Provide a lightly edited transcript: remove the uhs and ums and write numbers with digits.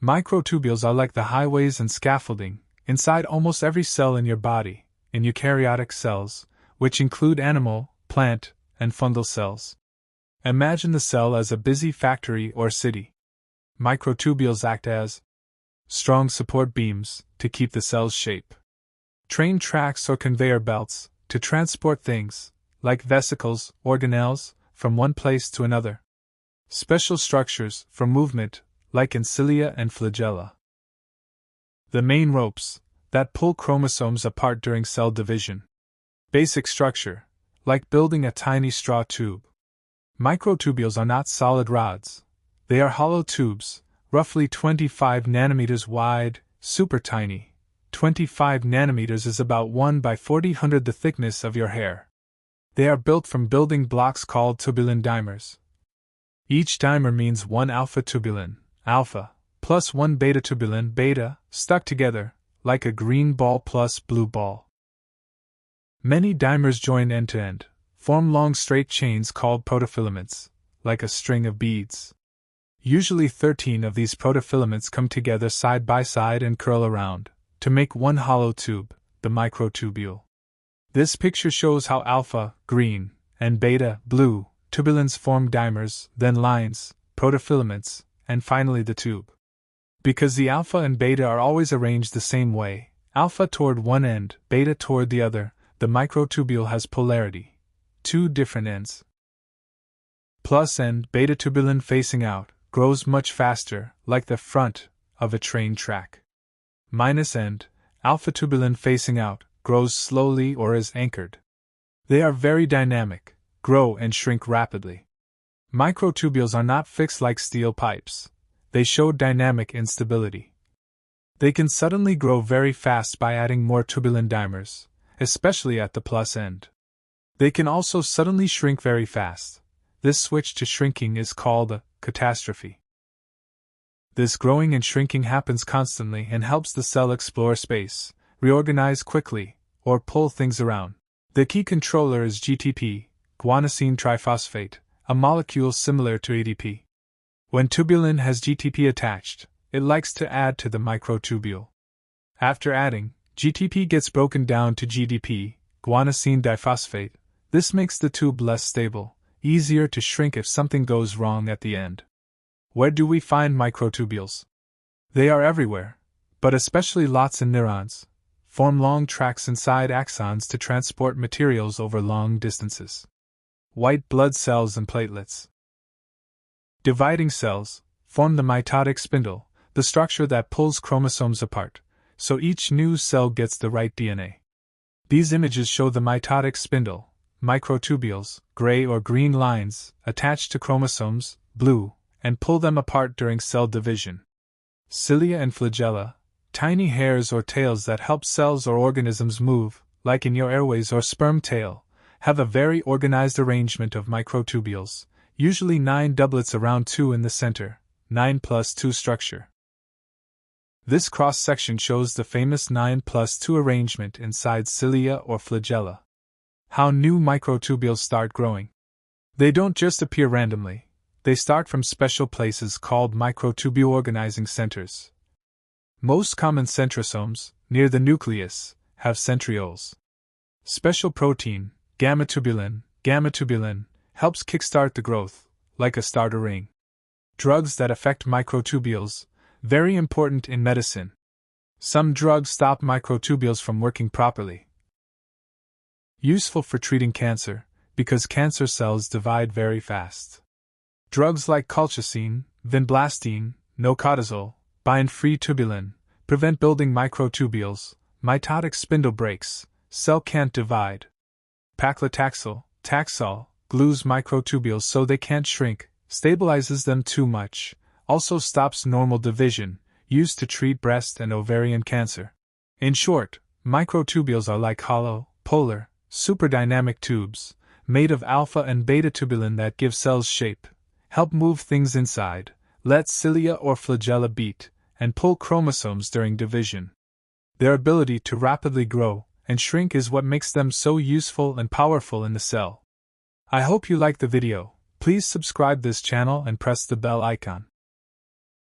Microtubules are like the highways and scaffolding inside almost every cell in your body, in eukaryotic cells, which include animal, plant, and fungal cells. Imagine the cell as a busy factory or city. Microtubules act as strong support beams to keep the cell's shape, train tracks or conveyor belts to transport things, like vesicles, organelles, from one place to another, special structures for movement, like in cilia and flagella. The main ropes that pull chromosomes apart during cell division. Basic structure, like building a tiny straw tube. Microtubules are not solid rods. They are hollow tubes, roughly 25 nanometers wide, super tiny. 25 nanometers is about 1 by 40 the thickness of your hair. They are built from building blocks called tubulin dimers. Each dimer means one alpha tubulin, alpha, plus one beta tubulin, beta, stuck together, like a green ball plus blue ball. Many dimers join end to end, form long straight chains called protofilaments, like a string of beads. Usually 13 of these protofilaments come together side by side and curl around, to make one hollow tube, the microtubule. This picture shows how alpha, green, and beta, blue, tubulins form dimers, then lines, protofilaments, and finally the tube. Because the alpha and beta are always arranged the same way, alpha toward one end, beta toward the other, the microtubule has polarity. Two different ends. Plus end, beta tubulin facing out, grows much faster, like the front of a train track. Minus end, alpha tubulin facing out, grows slowly or is anchored. They are very dynamic, grow and shrink rapidly. Microtubules are not fixed like steel pipes. They show dynamic instability. They can suddenly grow very fast by adding more tubulin dimers, especially at the plus end. They can also suddenly shrink very fast. This switch to shrinking is called a catastrophe. This growing and shrinking happens constantly and helps the cell explore space, reorganize quickly, or pull things around. The key controller is GTP, guanosine triphosphate, a molecule similar to ADP. When tubulin has GTP attached, it likes to add to the microtubule. After adding, GTP gets broken down to GDP, guanosine diphosphate. This makes the tube less stable, easier to shrink if something goes wrong at the end. Where do we find microtubules? They are everywhere, but especially lots in neurons, form long tracks inside axons to transport materials over long distances. White blood cells and platelets. Dividing cells form the mitotic spindle, the structure that pulls chromosomes apart, so each new cell gets the right DNA. These images show the mitotic spindle, microtubules, gray or green lines, attached to chromosomes, blue, and pull them apart during cell division. Cilia and flagella, tiny hairs or tails that help cells or organisms move, like in your airways or sperm tail, have a very organized arrangement of microtubules, usually 9 doublets around 2 in the center, 9+2 structure. This cross-section shows the famous 9+2 arrangement inside cilia or flagella. How new microtubules start growing. They don't just appear randomly. They start from special places called microtubule organizing centers. Most common centrosomes, near the nucleus, have centrioles. Special protein, gamma-tubulin, helps kickstart the growth, like a starter ring. Drugs that affect microtubules, very important in medicine. Some drugs stop microtubules from working properly. Useful for treating cancer, because cancer cells divide very fast. Drugs like colchicine, vinblastine, nocortisol, bind free tubulin, prevent building microtubules, mitotic spindle breaks, cell can't divide. Paclitaxel, Taxol, glues microtubules so they can't shrink, stabilizes them too much, also stops normal division, used to treat breast and ovarian cancer. In short, microtubules are like hollow, polar, superdynamic tubes, made of alpha and beta tubulin that give cells shape, help move things inside, let cilia or flagella beat, and pull chromosomes during division. Their ability to rapidly grow and shrink is what makes them so useful and powerful in the cell. I hope you liked the video. Please subscribe this channel and press the bell icon.